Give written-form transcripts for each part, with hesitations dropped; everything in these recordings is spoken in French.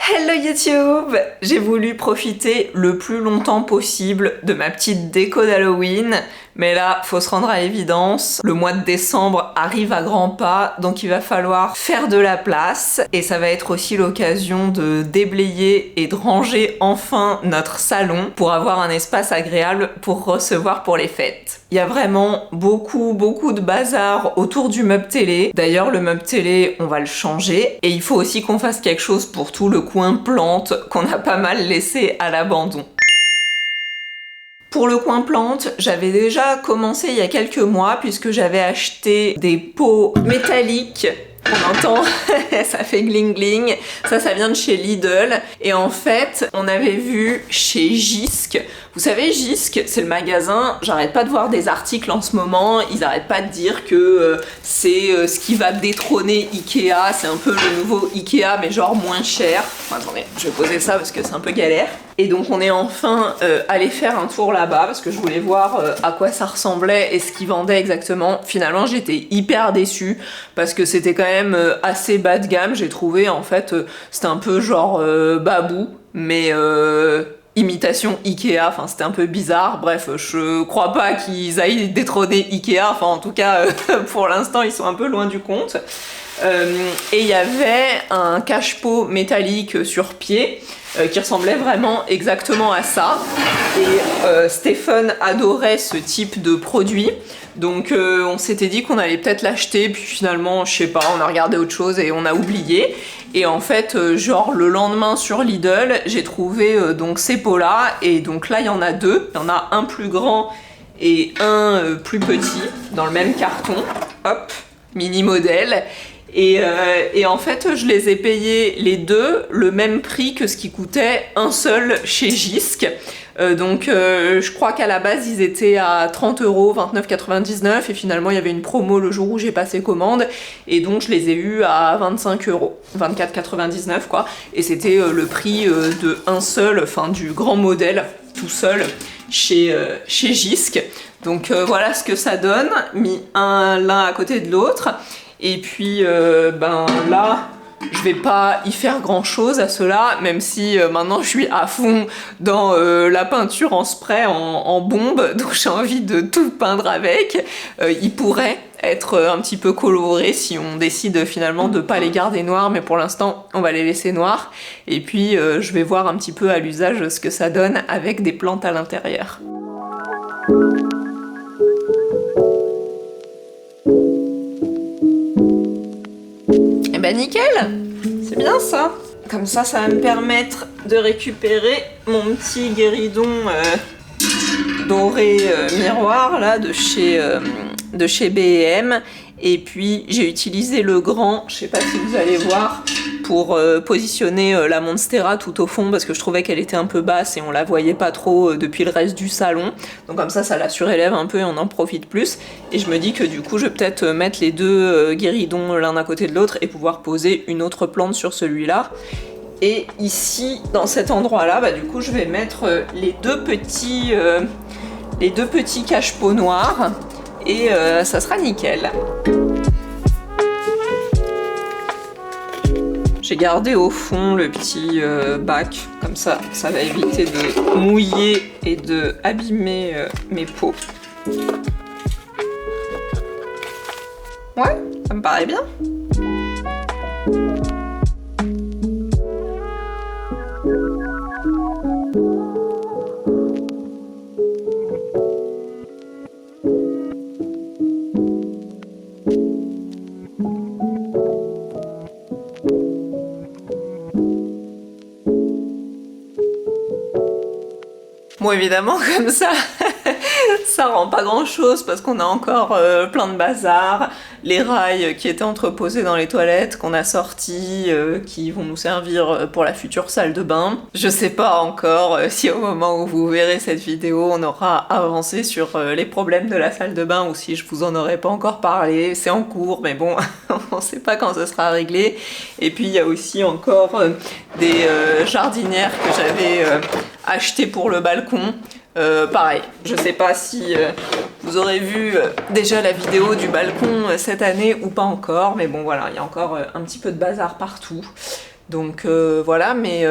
Hello YouTube! J'ai voulu profiter le plus longtemps possible de ma petite déco d'Halloween, mais là, faut se rendre à l'évidence, le mois de décembre arrive à grands pas, donc il va falloir faire de la place, et ça va être aussi l'occasion de déblayer et de ranger enfin notre salon pour avoir un espace agréable pour recevoir pour les fêtes. Il y a vraiment beaucoup de bazar autour du meuble télé. D'ailleurs, le meuble télé, on va le changer, et il faut aussi qu'on fasse quelque chose pour tout le coin plantes qu'on a pas mal laissé à l'abandon. Pour le coin plantes, j'avais déjà commencé il y a quelques mois puisque j'avais acheté des pots métalliques. On entend, ça fait gling gling. Ça vient de chez Lidl. Et en fait, on avait vu chez Jysk. Vous savez, Jysk, c'est le magasin. J'arrête pas de voir des articles en ce moment. Ils arrêtent pas de dire que c'est ce qui va détrôner Ikea. C'est un peu le nouveau Ikea, mais genre moins cher. Enfin, attendez, je vais poser ça parce que c'est un peu galère. Et donc on est enfin allé faire un tour là-bas parce que je voulais voir à quoi ça ressemblait et ce qu'ils vendaient exactement. Finalement, j'étais hyper déçue parce que c'était quand même assez bas de gamme. J'ai trouvé en fait, c'était un peu genre babou, mais imitation Ikea, enfin c'était un peu bizarre. Bref, je crois pas qu'ils aillent détrôner Ikea, enfin en tout cas pour l'instant ils sont un peu loin du compte. Et il y avait un cache-pot métallique sur pied qui ressemblait vraiment exactement à ça. Et Stephen adorait ce type de produit. Donc on s'était dit qu'on allait peut-être l'acheter, puis finalement, je sais pas, on a regardé autre chose et on a oublié. Et en fait, genre le lendemain sur Lidl, j'ai trouvé donc ces pots-là. Et donc là, il y en a deux. Il y en a un plus grand et un plus petit dans le même carton. Hop, mini modèle. Et en fait, je les ai payés les deux le même prix que ce qui coûtait un seul chez Jysk. Donc je crois qu'à la base ils étaient à 30 €, 29,99 et finalement il y avait une promo le jour où j'ai passé commande et donc je les ai eus à 25 €, 24,99 quoi. Et c'était le prix de un seul, enfin du grand modèle tout seul chez Jysk. Donc voilà ce que ça donne, mis l'un à côté de l'autre. Et puis ben là, je vais pas y faire grand chose à cela, même si maintenant je suis à fond dans la peinture en spray en bombe, donc j'ai envie de tout peindre avec. Il pourrait être un petit peu coloré si on décide finalement de pas les garder noirs, mais pour l'instant on va les laisser noirs. Et puis je vais voir un petit peu à l'usage ce que ça donne avec des plantes à l'intérieur. Et bah nickel, c'est bien ça. Comme ça va me permettre de récupérer mon petit guéridon doré miroir là de chez B&M. Et puis j'ai utilisé le grand, je sais pas si vous allez voir, pour positionner la Monstera tout au fond parce que je trouvais qu'elle était un peu basse et on la voyait pas trop depuis le reste du salon. Donc comme ça la surélève un peu et on en profite plus. Et je me dis que du coup je vais peut-être mettre les deux guéridons l'un à côté de l'autre et pouvoir poser une autre plante sur celui-là. Et ici, dans cet endroit-là, bah, du coup je vais mettre les deux petits cache-pots noirs. Et ça sera nickel. J'ai gardé au fond le petit bac, comme ça va éviter de mouiller et de abîmer mes pots. Ouais, ça me paraît bien. Bon évidemment comme ça rend pas grand chose parce qu'on a encore plein de bazar, les rails qui étaient entreposés dans les toilettes qu'on a sortis, qui vont nous servir pour la future salle de bain. Je sais pas encore si au moment où vous verrez cette vidéo on aura avancé sur les problèmes de la salle de bain ou si je vous en aurais pas encore parlé, c'est en cours mais bon on sait pas quand ce sera réglé. Et puis il y a aussi encore des jardinières que j'avais achetées pour le balcon. Pareil, je sais pas si vous aurez vu déjà la vidéo du balcon cette année ou pas encore, mais bon voilà, il y a encore un petit peu de bazar partout. Donc voilà, mais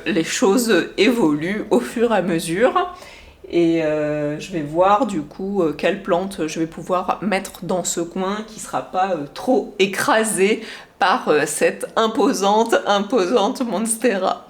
les choses évoluent au fur et à mesure. Et je vais voir du coup quelle plante je vais pouvoir mettre dans ce coin qui sera pas trop écrasée par cette imposante Monstera.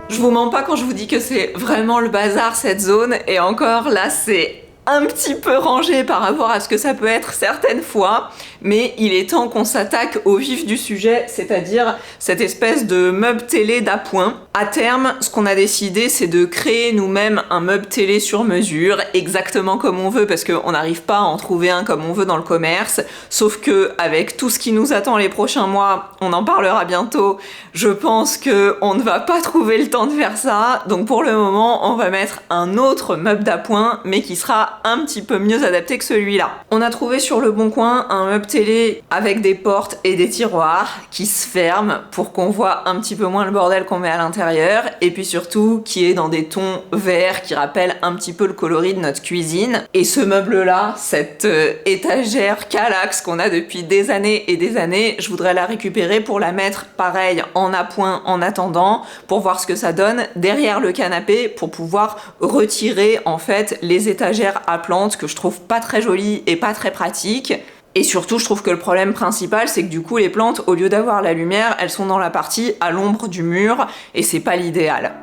Je vous mens pas quand je vous dis que c'est vraiment le bazar cette zone, et encore là c'est un petit peu rangé par rapport à ce que ça peut être certaines fois, mais il est temps qu'on s'attaque au vif du sujet, c'est-à-dire cette espèce de meuble télé d'appoint. À terme, ce qu'on a décidé, c'est de créer nous-mêmes un meuble télé sur mesure, exactement comme on veut, parce qu'on n'arrive pas à en trouver un comme on veut dans le commerce, sauf que avec tout ce qui nous attend les prochains mois, on en parlera bientôt, je pense qu'on ne va pas trouver le temps de faire ça, donc pour le moment, on va mettre un autre meuble d'appoint, mais qui sera un petit peu mieux adapté que celui-là. On a trouvé sur le Bon Coin un meuble télé avec des portes et des tiroirs qui se ferment pour qu'on voit un petit peu moins le bordel qu'on met à l'intérieur, et puis surtout qui est dans des tons verts qui rappellent un petit peu le coloris de notre cuisine. Et ce meuble-là, cette étagère Kallax qu'on a depuis des années et des années, je voudrais la récupérer pour la mettre pareil en appoint en attendant, pour voir ce que ça donne derrière le canapé, pour pouvoir retirer en fait les étagères à plantes que je trouve pas très jolies et pas très pratiques. Et surtout, je trouve que le problème principal, c'est que du coup, les plantes, au lieu d'avoir la lumière, elles sont dans la partie à l'ombre du mur, et c'est pas l'idéal.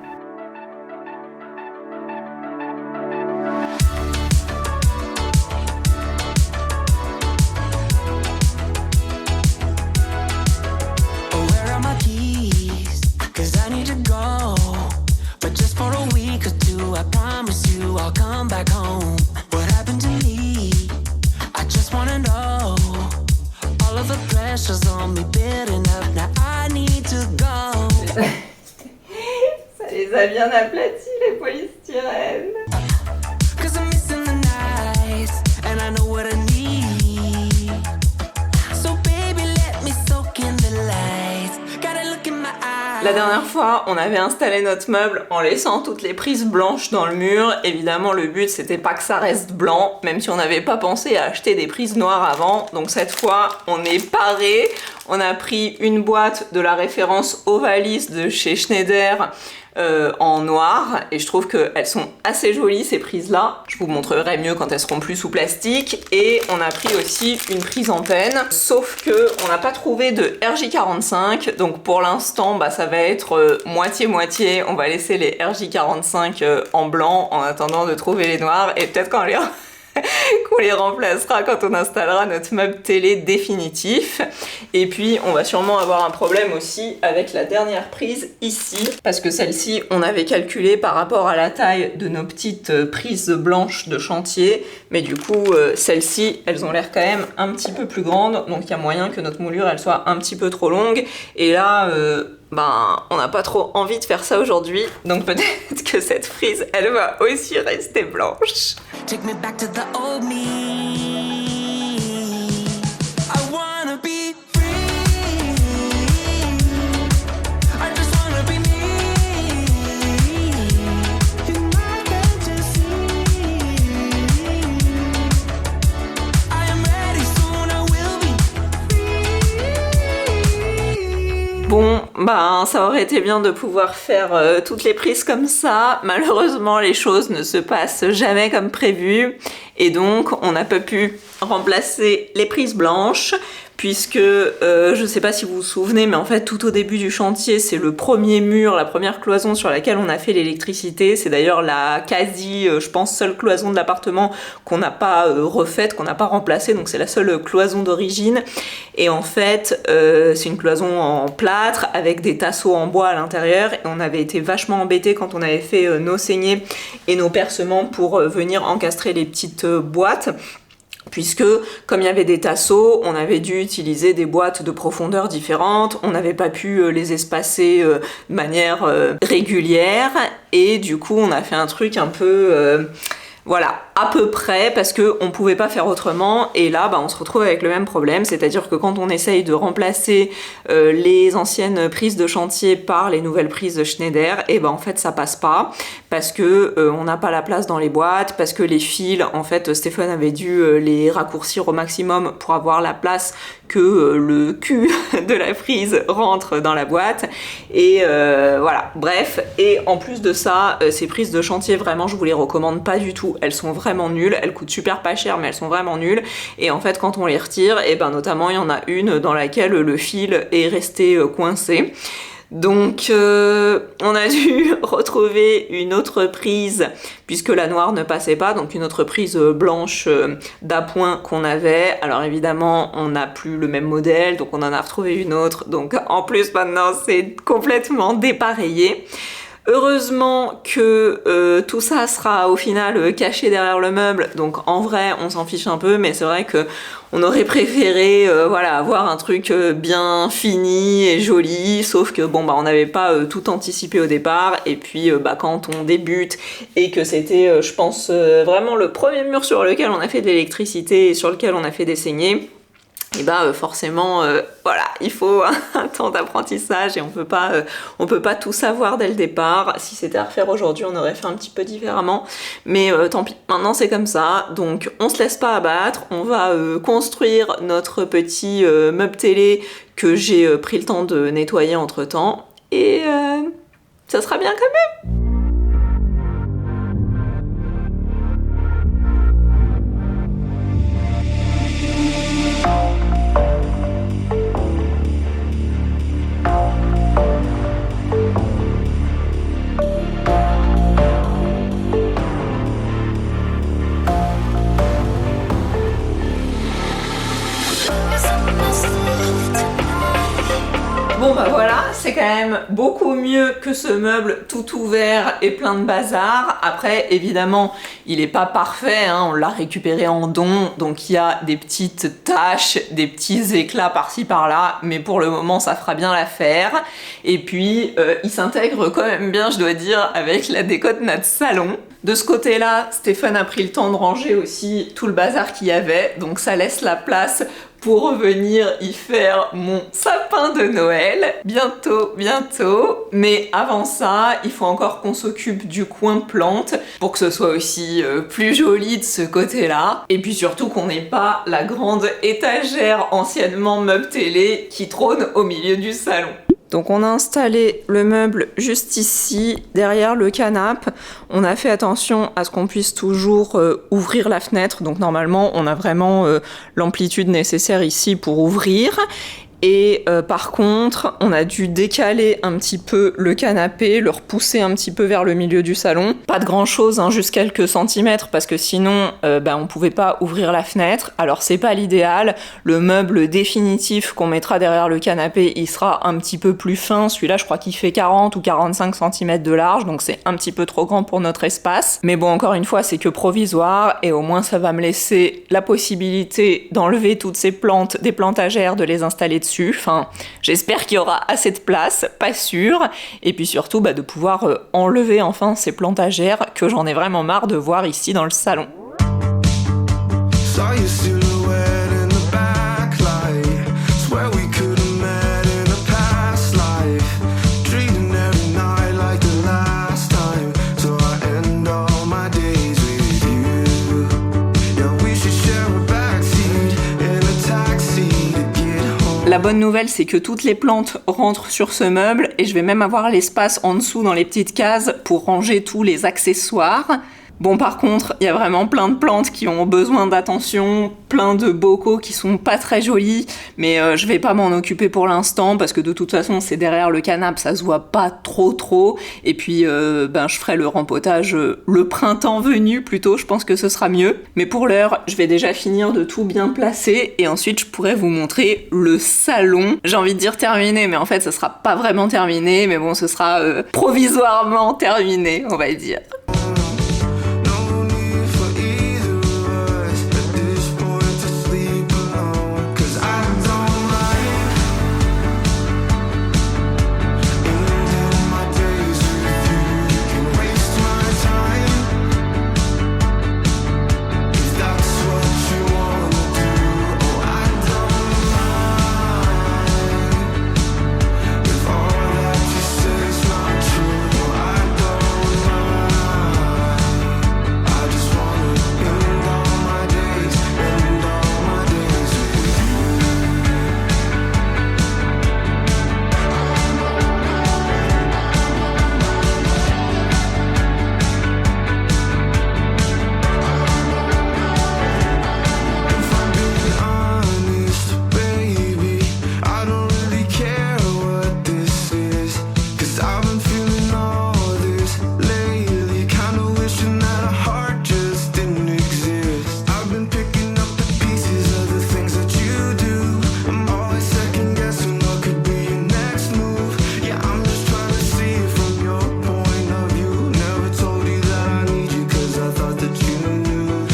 Ça les a bien aplatis, les polystyrènes. La dernière fois, on avait installé notre meuble en laissant toutes les prises blanches dans le mur. Évidemment, le but, c'était pas que ça reste blanc, même si on n'avait pas pensé à acheter des prises noires avant. Donc cette fois, on est paré. On a pris une boîte de la référence Ovalis de chez Schneider en noir, et je trouve qu'elles sont assez jolies ces prises là. Je vous montrerai mieux quand elles seront plus sous plastique. Et on a pris aussi une prise antenne, sauf que on n'a pas trouvé de RJ45, donc pour l'instant bah, ça va être moitié-moitié. On va laisser les RJ45 en blanc en attendant de trouver les noirs, et peut-être qu'on les remplacera quand on installera notre meuble télé définitif. Et puis on va sûrement avoir un problème aussi avec la dernière prise ici, parce que celle-ci on avait calculé par rapport à la taille de nos petites prises blanches de chantier, mais du coup celles-ci elles ont l'air quand même un petit peu plus grandes, donc il y a moyen que notre moulure elle soit un petit peu trop longue, et là on n'a pas trop envie de faire ça aujourd'hui, donc peut-être que cette frise elle va aussi rester blanche. Take me back to the old me. I wanna be free. I just wanna be me. In my fantasy. I am ready, soon I will be free. Bon, ça aurait été bien de pouvoir faire toutes les prises comme ça. Malheureusement, les choses ne se passent jamais comme prévu, et donc on n'a pas pu remplacer les prises blanches, puisque je sais pas si vous vous souvenez, mais en fait tout au début du chantier, c'est le premier mur, la première cloison sur laquelle on a fait l'électricité. C'est d'ailleurs la quasi, je pense, seule cloison de l'appartement qu'on n'a pas refaite, qu'on n'a pas remplacée, donc c'est la seule cloison d'origine. Et en fait, c'est une cloison en plâtre avec des tasseaux en bois à l'intérieur, et on avait été vachement embêtés quand on avait fait nos saignées et nos percements pour venir encastrer les petites boîtes, puisque comme il y avait des tasseaux, on avait dû utiliser des boîtes de profondeur différentes, on n'avait pas pu les espacer de manière régulière, et du coup on a fait un truc un peu voilà, à peu près parce qu'on pouvait pas faire autrement, et là on se retrouve avec le même problème, c'est-à-dire que quand on essaye de remplacer les anciennes prises de chantier par les nouvelles prises de Schneider, et en fait ça passe pas parce que on n'a pas la place dans les boîtes, parce que les fils, en fait Stéphane avait dû les raccourcir au maximum pour avoir la place que le cul de la prise rentre dans la boîte, et voilà, bref. Et en plus de ça, ces prises de chantier, vraiment je vous les recommande pas du tout, elles sont vraiment nulles, elles coûtent super pas cher mais elles sont vraiment nulles, et en fait quand on les retire, et notamment il y en a une dans laquelle le fil est resté coincé. Donc on a dû retrouver une autre prise puisque la noire ne passait pas, donc une autre prise blanche d'appoint qu'on avait. Alors évidemment on n'a plus le même modèle, donc on en a retrouvé une autre, donc en plus maintenant c'est complètement dépareillé. Heureusement que tout ça sera au final caché derrière le meuble, donc en vrai on s'en fiche un peu, mais c'est vrai que on aurait préféré voilà, avoir un truc bien fini et joli, sauf que on n'avait pas tout anticipé au départ, et puis quand on débute et que c'était je pense vraiment le premier mur sur lequel on a fait de l'électricité et sur lequel on a fait des saignées, et forcément voilà, il faut un temps d'apprentissage et on peut pas tout savoir dès le départ. Si c'était à refaire aujourd'hui, on aurait fait un petit peu différemment, mais tant pis, maintenant c'est comme ça, donc on se laisse pas abattre, on va construire notre petit meuble télé que j'ai pris le temps de nettoyer entre temps, et ça sera bien quand même. Bon voilà, c'est quand même beaucoup mieux que ce meuble tout ouvert et plein de bazar. Après évidemment il est pas parfait, hein, on l'a récupéré en don, donc il y a des petites taches, des petits éclats par-ci par-là, mais pour le moment ça fera bien l'affaire. Et puis il s'intègre quand même bien, je dois dire, avec la déco de notre salon. De ce côté-là, Stéphane a pris le temps de ranger aussi tout le bazar qu'il y avait, donc ça laisse la place pour revenir y faire mon sapin de Noël. Bientôt. Mais avant ça, il faut encore qu'on s'occupe du coin plante pour que ce soit aussi plus joli de ce côté-là. Et puis surtout qu'on n'ait pas la grande étagère anciennement meuble télé qui trône au milieu du salon. Donc on a installé le meuble juste ici, derrière le canapé. On a fait attention à ce qu'on puisse toujours ouvrir la fenêtre. Donc normalement, on a vraiment l'amplitude nécessaire ici pour ouvrir. Et par contre, on a dû décaler un petit peu le canapé, le repousser un petit peu vers le milieu du salon. Pas de grand chose, hein, juste quelques centimètres, parce que sinon, on pouvait pas ouvrir la fenêtre. Alors c'est pas l'idéal. Le meuble définitif qu'on mettra derrière le canapé, il sera un petit peu plus fin. Celui-là, je crois qu'il fait 40 ou 45 cm de large, donc c'est un petit peu trop grand pour notre espace. Mais bon, encore une fois, c'est que provisoire, et au moins ça va me laisser la possibilité d'enlever toutes ces plantes des plantagères, de les installer dessus. Enfin, j'espère qu'il y aura assez de place, pas sûr, et puis surtout de pouvoir enlever enfin ces plantagères que j'en ai vraiment marre de voir ici dans le salon. La bonne nouvelle, c'est que toutes les plantes rentrent sur ce meuble, et je vais même avoir l'espace en dessous dans les petites cases pour ranger tous les accessoires. Bon, par contre, il y a vraiment plein de plantes qui ont besoin d'attention, plein de bocaux qui sont pas très jolis, mais je vais pas m'en occuper pour l'instant parce que de toute façon c'est derrière le canapé, ça se voit pas trop, et puis je ferai le rempotage le printemps venu plutôt, je pense que ce sera mieux. Mais pour l'heure, je vais déjà finir de tout bien placer et ensuite je pourrai vous montrer le salon. J'ai envie de dire terminé, mais en fait ça sera pas vraiment terminé, mais bon, ce sera provisoirement terminé, on va dire.